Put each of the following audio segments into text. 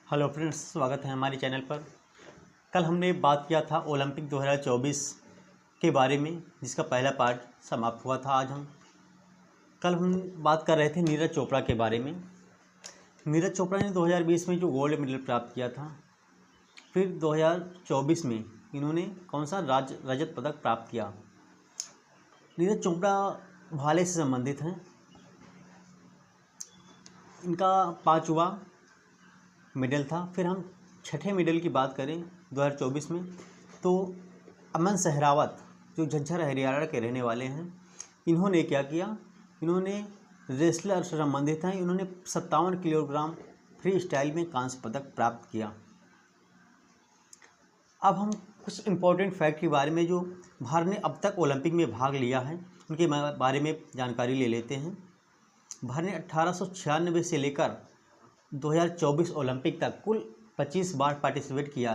Hello friends, स्वागत है हमारे चैनल पर। कल हमने बात किया था ओलंपिक 2024 के बारे में, जिसका पहला पार्ट समाप्त हुआ था। आज कल हम बात कर रहे थे नीरज चोपड़ा के बारे में। नीरज चोपड़ा ने 2020 में जो गोल्ड मेडल प्राप्त किया था, फिर 2024 में इन्होंने कौन सा रजत पदक प्राप्त किया। नीरज चोपड़ा भाले से संबंधित हैं। इनका 5वां मेडल था। फिर हम छठे मेडल की बात करें 2024 में, तो अमन सहरावत जो झज्जर हरियाणा के रहने वाले हैं, इन्होंने क्या किया, इन्होंने रेसलर से संबंधित हैं। इन्होंने 57 किलोग्राम फ्री स्टाइल में कांस्य पदक प्राप्त किया। अब हम कुछ इम्पोर्टेंट फैक्ट के बारे में जो भारत ने अब तक ओलंपिक में भाग लिया है, उनके बारे में जानकारी ले लेते हैं। भारत ने 1896 से लेकर 2024 ओलंपिक तक कुल 25 बार पार्टिसिपेट किया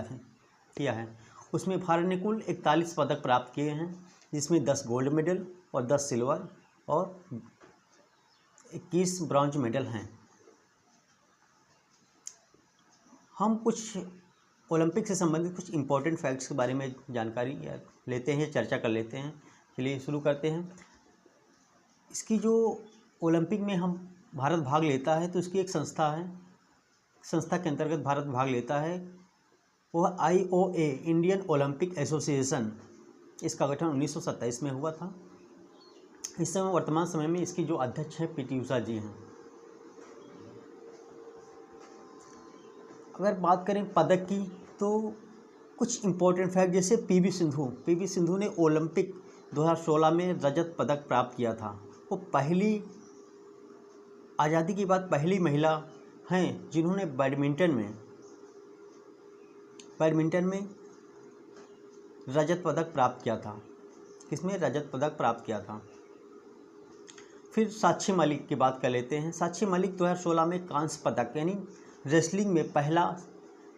है। उसमें भारत ने कुल 41 पदक प्राप्त किए हैं, जिसमें 10 गोल्ड मेडल और 10 सिल्वर और 21 ब्रॉन्ज मेडल हैं। हम कुछ ओलंपिक से संबंधित कुछ इम्पोर्टेंट फैक्ट्स के बारे में जानकारी लेते हैं, चर्चा कर लेते हैं। चलिए शुरू करते हैं। इसकी जो ओलंपिक में हम भारत भाग लेता है, तो इसकी एक संस्था है, संस्था के अंतर्गत भारत भाग लेता है। वह IOA इंडियन ओलंपिक एसोसिएशन, इसका गठन 1927 में हुआ था। इस समय वर्तमान समय में इसकी जो अध्यक्ष हैं PT उषा जी हैं। अगर बात करें पदक की, तो कुछ इम्पोर्टेंट फैक्ट, जैसे PV सिंधु ने ओलंपिक 2016 में रजत पदक प्राप्त किया था। वो पहली, आज़ादी के बाद पहली महिला हैं जिन्होंने बैडमिंटन में रजत पदक प्राप्त किया था। किसमें रजत पदक प्राप्त किया था। फिर साक्षी मलिक की बात कर लेते हैं। साक्षी मलिक 2016 में कांस्य पदक यानी रेसलिंग में पहला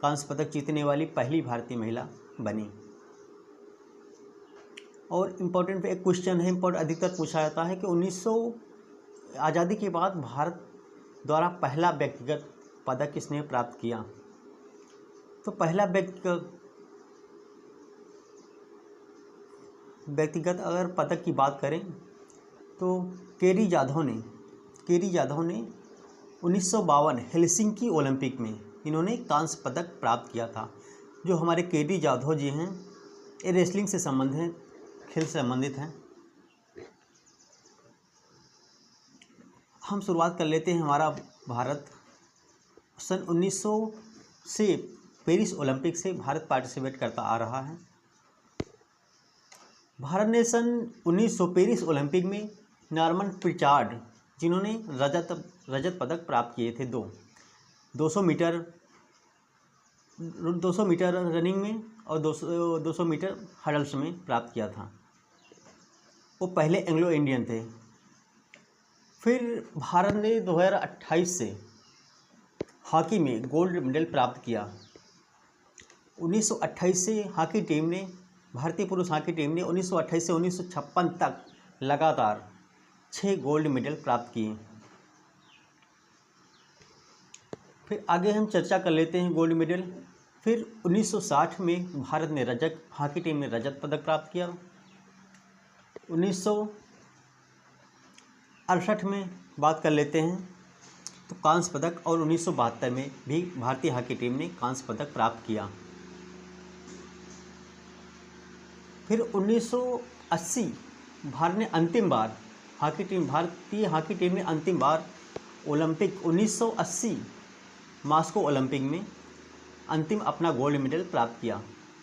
कांस्य पदक जीतने वाली पहली भारतीय महिला बनी। और इम्पोर्टेंट एक क्वेश्चन है, अधिकतर पूछा जाता है कि आज़ादी के बाद भारत द्वारा पहला व्यक्तिगत पदक किसने प्राप्त किया। तो पहला व्यक्तिगत अगर पदक की बात करें, तो केरी जाधव ने 1952 हेलसिंकी ओलंपिक में इन्होंने कांस्य पदक प्राप्त किया था। जो हमारे केरी जाधव जी हैं, ये रेसलिंग से संबंधित हैं, खेल से संबंधित हैं। हम शुरुआत कर लेते हैं। हमारा भारत सन 1900 से पेरिस ओलंपिक से भारत पार्टिसिपेट करता आ रहा है। भारत ने सन 1900 पेरिस ओलंपिक में नॉर्मन प्रिचार्ड, जिन्होंने रजत पदक प्राप्त किए थे, 200 मीटर रनिंग में और 200 मीटर हडल्स में प्राप्त किया था। वो पहले एंग्लो इंडियन थे। फिर भारत ने 2028 से हॉकी में गोल्ड मेडल प्राप्त किया। 1928 से भारतीय पुरुष हॉकी टीम ने 1928 से 1956 तक लगातार 6 गोल्ड मेडल प्राप्त किए। फिर आगे हम चर्चा कर लेते हैं गोल्ड मेडल। फिर 1960 में भारत ने हॉकी टीम ने रजत पदक प्राप्त किया। 1968 में बात कर लेते हैं, तो कांस्य पदक, और 1972 में भी भारतीय हॉकी टीम ने कांस्य पदक प्राप्त किया। फिर 1980 भारतीय हॉकी टीम ने अंतिम बार ओलंपिक 1980 मॉस्को ओलंपिक में अंतिम अपना गोल्ड मेडल प्राप्त किया।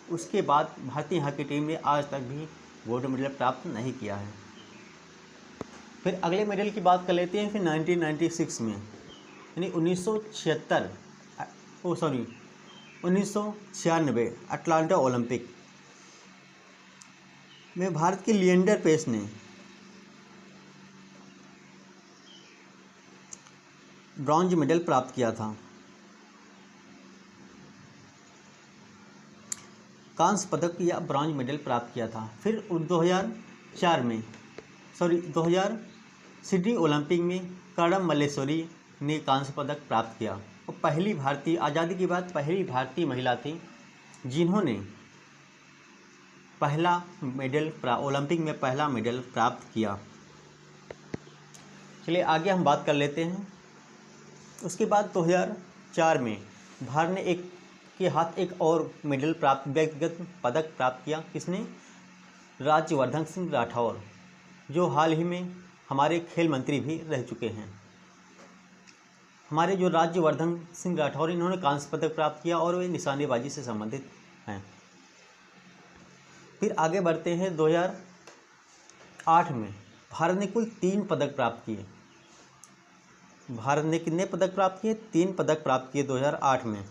उसके बाद भारतीय हॉकी टीम ने आज तक भी गोल्ड मेडल प्राप्त नहीं किया है। फिर अगले मेडल की बात कर लेते हैं। फिर 1996 में यानी 1996 अटलांटा ओलंपिक में भारत के लिएंडर पेस ने ब्रॉन्ज मेडल प्राप्त किया था। कांस्य पदक या ब्रॉन्ज मेडल प्राप्त किया था। फिर 2000 सिडनी ओलंपिक में करम मल्लेश्वरी ने कांस्य पदक प्राप्त किया और पहली भारतीय, आज़ादी के बाद पहली भारतीय महिला थी जिन्होंने पहला मेडल ओलंपिक में पहला मेडल प्राप्त किया। चलिए आगे हम बात कर लेते हैं। उसके बाद 2004 में भारत ने के हाथ एक और मेडल प्राप्त, व्यक्तिगत पदक प्राप्त किया। किसने? राज्यवर्धन सिंह राठौर, जो हाल ही में हमारे खेल मंत्री भी रह चुके हैं। हमारे जो राज्यवर्धन सिंह राठौर, इन्होंने कांस्य पदक प्राप्त किया और वे निशानेबाजी से संबंधित हैं। फिर आगे बढ़ते हैं। 2008 में भारत ने कुल 3 पदक प्राप्त किए। भारत ने कितने पदक प्राप्त किए? 3 पदक प्राप्त किए 2008 में।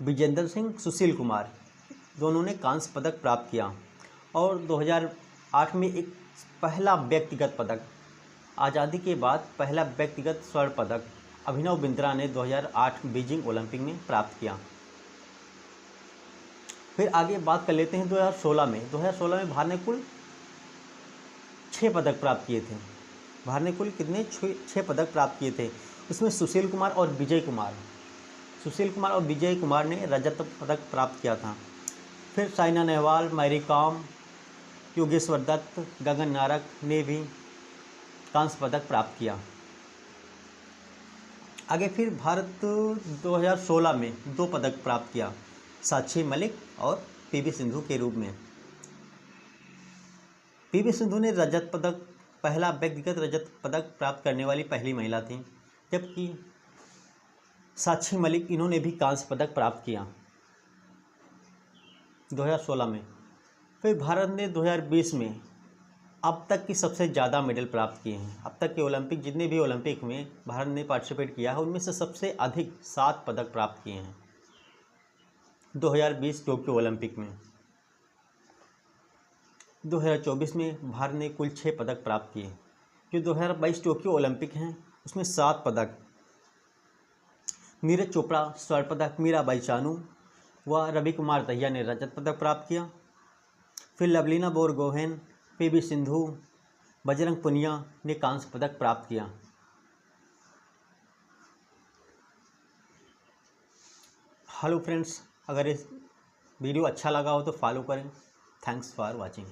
विजेंद्र सिंह, सुशील कुमार, दोनों ने कांस्य पदक प्राप्त किया। और 2008 में एक पहला व्यक्तिगत पदक, आज़ादी के बाद पहला व्यक्तिगत स्वर्ण पदक अभिनव बिंद्रा ने 2008 बीजिंग ओलंपिक में प्राप्त किया। फिर आगे बात कर लेते हैं 2016 में। 2016 में भारत ने कुल 6 पदक प्राप्त किए थे। भारत ने कुल कितने? 6 पदक प्राप्त किए थे। उसमें सुशील कुमार और विजय कुमार ने रजत पदक प्राप्त किया था। फिर साइना नेहवाल, मैरी कॉम, योगेश्वर दत्त, गगन नारंग ने भी कांस्य पदक प्राप्त किया। आगे फिर भारत 2016 में 2 पदक प्राप्त किया, साक्षी मलिक और पीवी सिंधु के रूप में। पीवी सिंधु ने रजत पदक, पहला व्यक्तिगत रजत पदक प्राप्त करने वाली पहली महिला थी, जबकि साक्षी मलिक, इन्होंने भी कांस्य पदक प्राप्त किया 2016 में। फिर भारत ने 2020 में अब तक की सबसे ज़्यादा मेडल प्राप्त किए हैं। अब तक के ओलंपिक, जितने भी ओलंपिक में भारत ने पार्टिसिपेट किया है, उनमें से सबसे अधिक 7 पदक प्राप्त किए हैं 2020 टोक्यो ओलंपिक में। 2024 में भारत ने कुल 6 पदक प्राप्त किए। जो 2022 टोक्यो ओलंपिक हैं उसमें 7 पदक, नीरज चोपड़ा स्वर्ण पदक, मीराबाई चानू व रवि कुमार दहिया ने रजत पदक प्राप्त किया। फिर लवलीना बोरगोहेन, पीवी सिंधु, बजरंग पुनिया ने कांस्य पदक प्राप्त किया। हेलो फ्रेंड्स, अगर इस वीडियो अच्छा लगा हो तो फॉलो करें। Thanks for watching.